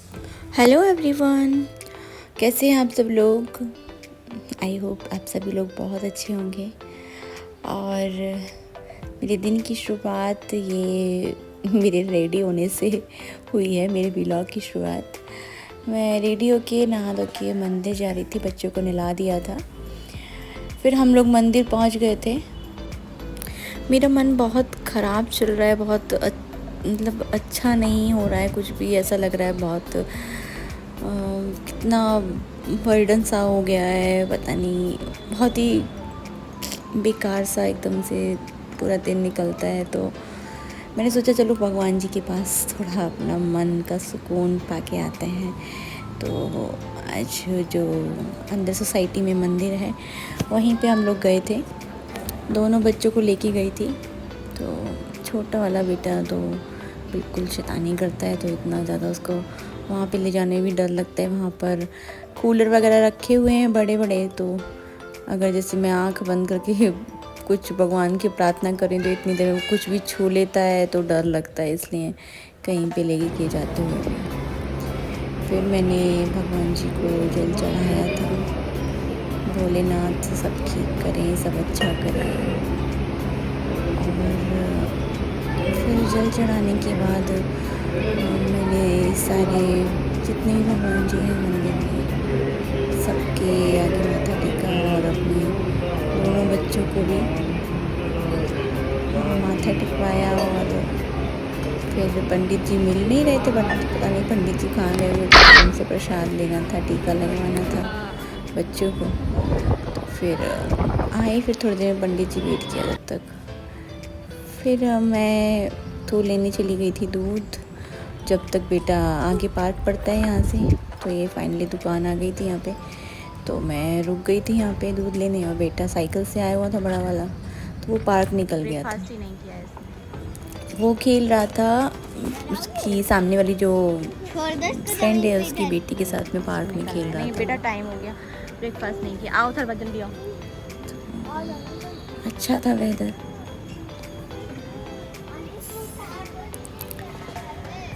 Hello everyone, कैसे हैं आप सब लोग। आई होप आप सभी लोग बहुत अच्छे होंगे। और मेरे दिन की शुरुआत ये मेरे रेडी होने से हुई है, मेरे व्लॉग की शुरुआत। मैं रेडी होके नहा धो के मंदिर जा रही थी, बच्चों को नहला दिया था। फिर हम लोग मंदिर पहुंच गए थे। मेरा मन बहुत ख़राब चल रहा है, बहुत मतलब अच्छा नहीं हो रहा है कुछ भी। ऐसा लग रहा है बहुत कितना बर्डन सा हो गया है, पता नहीं, बहुत ही बेकार सा एकदम से पूरा दिन निकलता है। तो मैंने सोचा चलो भगवान जी के पास थोड़ा अपना मन का सुकून पाके आते हैं। तो आज जो अंदर सोसाइटी में मंदिर है वहीं पे हम लोग गए थे। दोनों बच्चों को लेके गई थी। तो छोटा वाला बेटा तो बिल्कुल शैतानी करता है, तो इतना ज़्यादा उसको वहाँ पे ले जाने भी डर लगता है। वहाँ पर कूलर वगैरह रखे हुए हैं बड़े बड़े, तो अगर जैसे मैं आंख बंद करके कुछ भगवान की प्रार्थना करें तो इतनी देर में कुछ भी छू लेता है तो डर लगता है, इसलिए कहीं पे लेके के जाते हुए भी। फिर मैंने भगवान जी को जल चढ़ाया था, भोलेनाथ सब ठीक करें, सब अच्छा करें। और फिर जल चढ़ाने के बाद मैंने सारे जितने भी भगवान जी हैं मंदिर में सबके आगे माथा टेका और अपने दोनों बच्चों को भी माथा टिकवाया। और फिर पंडित जी मिल नहीं रहे थे, बट पता नहीं पंडित जी कहाँ गए हुए थे। उनसे प्रसाद लेना था, टीका लगवाना था बच्चों को। तो फिर आए, फिर थोड़ी देर में पंडित जी वेट किया जब तक। फिर मैं तो लेने चली गई थी दूध, जब तक बेटा आगे पार्क पड़ता है यहाँ से। तो ये फाइनली दुकान आ गई थी यहाँ पे, तो मैं रुक गई थी यहाँ पे दूध लेने। और बेटा साइकिल से आया हुआ था बड़ा वाला, तो वो पार्क निकल गया था। वो खेल रहा था उसकी सामने वाली जो फ्रेंड है उसकी बेटी के साथ में पार्क में खेल रहा था। बेटा टाइम हो गया, ब्रेकफास्ट नहीं किया। आओ थोड़ा जल्दी आओ। अच्छा था वेदर,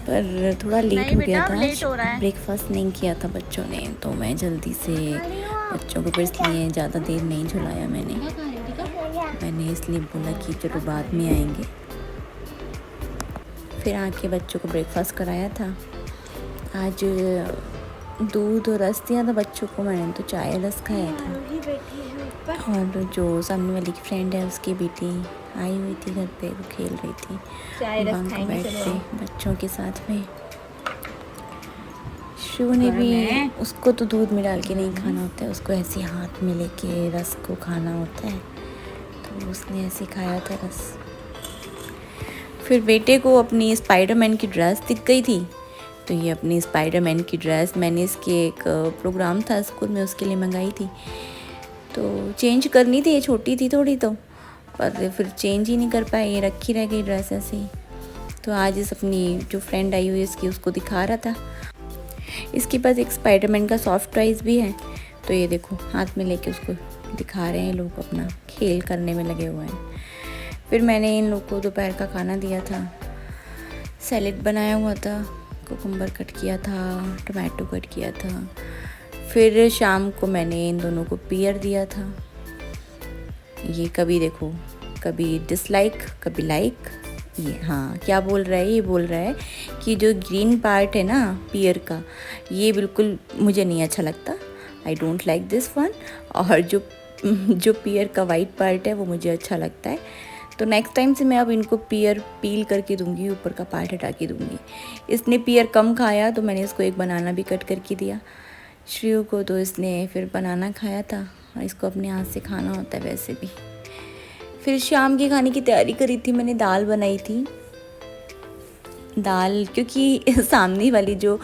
पर थोड़ा लेट हो गया था। ब्रेकफास्ट नहीं किया था बच्चों ने, तो मैं जल्दी से बच्चों को फिर इसलिए ज़्यादा देर नहीं झुलाया मैंने इसलिए बोला कि चलो बाद में आएंगे। फिर आके बच्चों को ब्रेकफास्ट कराया था। आज दूध और रस दिया था बच्चों को, मैंने तो चाय रस खाया था। और जो सामने वाली की फ्रेंड है उसकी बेटी आई हुई थी घर पे, वो खेल रही थी बंक बेड पे बच्चों के साथ में। शिव ने भी, उसको तो दूध में डाल के नहीं खाना होता है, उसको ऐसे हाथ में लेके रस को खाना होता है, तो उसने ऐसे खाया था रस। फिर बेटे को अपनी स्पाइडरमैन की ड्रेस दिख गई थी, तो ये अपनी स्पाइडरमैन की ड्रेस मैंने इसके एक प्रोग्राम था स्कूल में, उसके लिए मंगाई थी। तो चेंज करनी थी, ये छोटी थी थोड़ी, तो पर फिर चेंज ही नहीं कर पाए, ये रखी रह गई ड्रेस ऐसे ही। तो आज इस अपनी जो फ्रेंड आई हुई है इसकी, उसको दिखा रहा था। इसके पास एक स्पाइडरमैन का सॉफ्ट टॉयज़ भी है, तो ये देखो हाथ में लेके उसको दिखा रहे हैं लोग, अपना खेल करने में लगे हुए हैं। फिर मैंने इन लोग को दोपहर का खाना दिया था, सैलेड बनाया हुआ था, कुकुम्बर कट किया था, टमाटो कट किया था। फिर शाम को मैंने इन दोनों को पियर दिया था। ये कभी देखो, कभी डिसलाइक कभी लाइक। ये हाँ क्या बोल रहा है, ये बोल रहा है कि जो ग्रीन पार्ट है ना पियर का, ये बिल्कुल मुझे नहीं अच्छा लगता, I don't like this one. और जो पियर का वाइट पार्ट है वो मुझे अच्छा लगता है। तो नेक्स्ट टाइम से मैं अब इनको पियर पील करके दूंगी, ऊपर का पार्ट हटा के दूंगी। इसने पियर कम खाया तो मैंने इसको एक बनाना भी कट करके दिया श्रेयू को, तो इसने फिर बनाना खाया था। और इसको अपने हाथ से खाना होता है वैसे भी। फिर शाम के खाने की तैयारी करी थी, मैंने दाल बनाई थी। दाल क्योंकि सामने वाली जो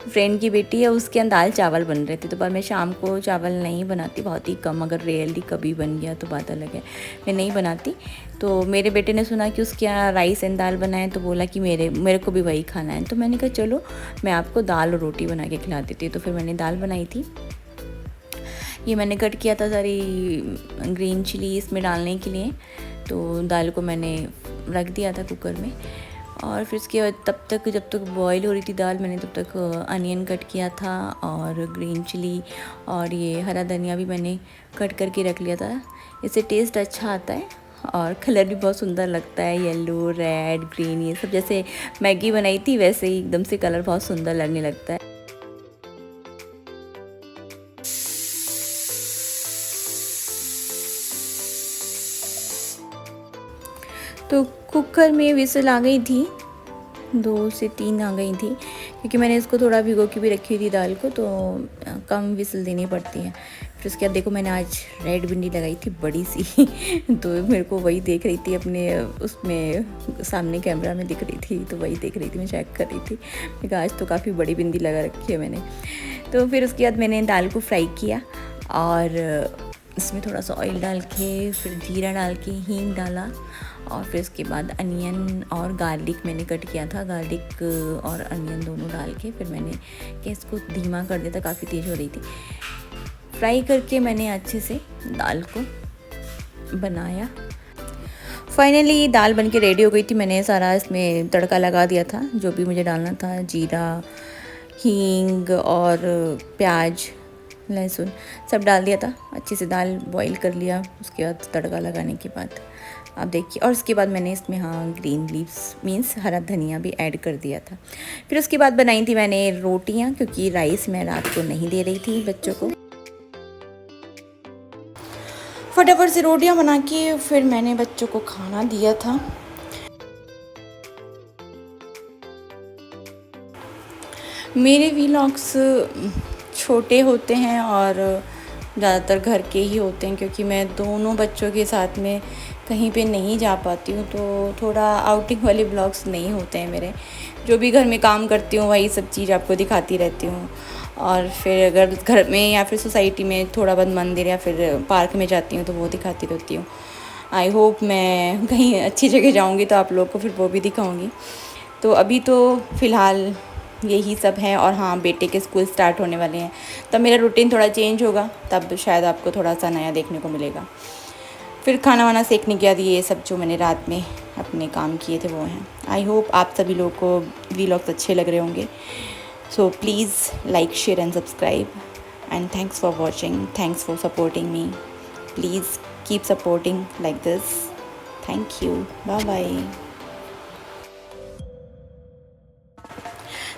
फ्रेंड की बेटी है उसके यहाँ दाल चावल बन रहे थे, तो पर मैं शाम को चावल नहीं बनाती, बहुत ही कम, अगर रेयरली कभी बन गया तो बात अलग है, मैं नहीं बनाती। तो मेरे बेटे ने सुना कि उसके यहाँ राइस एंड दाल बनाए, तो बोला कि मेरे को भी वही खाना है। तो मैंने कहा चलो मैं आपको दाल और रोटी बना के खिला देती हूँ। तो फिर मैंने दाल बनाई थी। ये मैंने कट किया था सारी ग्रीन चिली इसमें डालने के लिए, तो दाल को मैंने रख दिया था कुकर में। और फिर उसके बाद जब तक बॉईल हो रही थी दाल, मैंने तब तक अनियन कट किया था और ग्रीन चिली और ये हरा धनिया भी मैंने कट करके रख लिया था। इससे टेस्ट अच्छा आता है और कलर भी बहुत सुंदर लगता है, येलो, रेड, ग्रीन, ये सब जैसे मैगी बनाई थी वैसे ही एकदम से कलर बहुत सुंदर लगने लगता है। तो कुकर में विसल आ गई थी, 2 से 3 आ गई थी, क्योंकि मैंने इसको थोड़ा भिगो के भी रखी थी दाल को, तो कम विसल देनी पड़ती है। फिर उसके बाद देखो मैंने आज रेड भिंडी लगाई थी बड़ी सी तो मेरे को वही देख रही थी अपने उसमें सामने कैमरा में दिख रही थी, तो वही देख रही थी, मैं चेक कर रही थी। मैं कहा आज तो काफ़ी बड़ी भिंडी लगा रखी है मैंने। तो फिर उसके बाद मैंने दाल को फ्राई किया और इसमें थोड़ा सा ऑयल डाल के, फिर जीरा डाल के, हींग डाला और फिर उसके बाद अनियन और गार्लिक मैंने कट किया था, गार्लिक और अनियन दोनों डाल के फिर मैंने गैस को धीमा कर दिया था, काफ़ी तेज़ हो रही थी। फ्राई करके मैंने अच्छे से दाल को बनाया। फाइनली दाल बनके रेडी हो गई थी। मैंने सारा इसमें तड़का लगा दिया था, जो भी मुझे डालना था, जीरा, हींग और प्याज, लहसुन सब डाल दिया था। अच्छे से दाल बॉईल कर लिया उसके बाद तड़का लगाने के बाद, आप देखिए। और उसके बाद मैंने इसमें ग्रीन लीव्स मीन्स हरा धनिया भी ऐड कर दिया था। फिर उसके बाद बनाई थी मैंने रोटियां, क्योंकि राइस मैं रात को नहीं दे रही थी बच्चों को। फटाफट से रोटियां बना के फिर मैंने बच्चों को खाना दिया था। मेरे व्लॉग्स छोटे होते हैं और ज़्यादातर घर के ही होते हैं, क्योंकि मैं दोनों बच्चों के साथ में कहीं पे नहीं जा पाती हूँ, तो थोड़ा आउटिंग वाले ब्लॉग्स नहीं होते हैं मेरे। जो भी घर में काम करती हूँ वही सब चीज़ आपको दिखाती रहती हूँ। और फिर अगर घर में या फिर सोसाइटी में थोड़ा बहुत मंदिर या फिर पार्क में जाती हूँ तो वो दिखाती रहती हूँ। आई होप मैं कहीं अच्छी जगह जाऊँगी तो आप लोग को फिर वो भी दिखाऊँगी। तो अभी तो फ़िलहाल यही सब है। और हाँ, बेटे के स्कूल स्टार्ट होने वाले हैं, तब मेरा रूटीन थोड़ा चेंज होगा, तब शायद आपको थोड़ा सा नया देखने को मिलेगा। फिर खाना वाना सेकने के बाद ये सब जो मैंने रात में अपने काम किए थे वो हैं। आई होप आप सभी लोगों को व्लॉग्स अच्छे लग रहे होंगे। So please like, share and subscribe and thanks for watching, thanks for supporting me. Please keep supporting like this. Thank you, bye bye.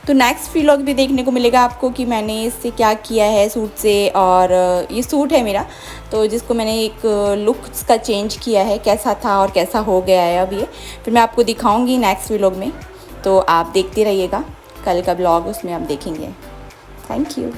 तो नेक्स्ट व्लॉग भी देखने को मिलेगा आपको कि मैंने इससे क्या किया है सूट से। और ये सूट है मेरा, तो जिसको मैंने एक लुक्स का चेंज किया है, कैसा था और कैसा हो गया है अब ये, फिर मैं आपको दिखाऊंगी नेक्स्ट व्लॉग में। तो आप देखते रहिएगा, कल का व्लॉग उसमें आप देखेंगे। Thank you.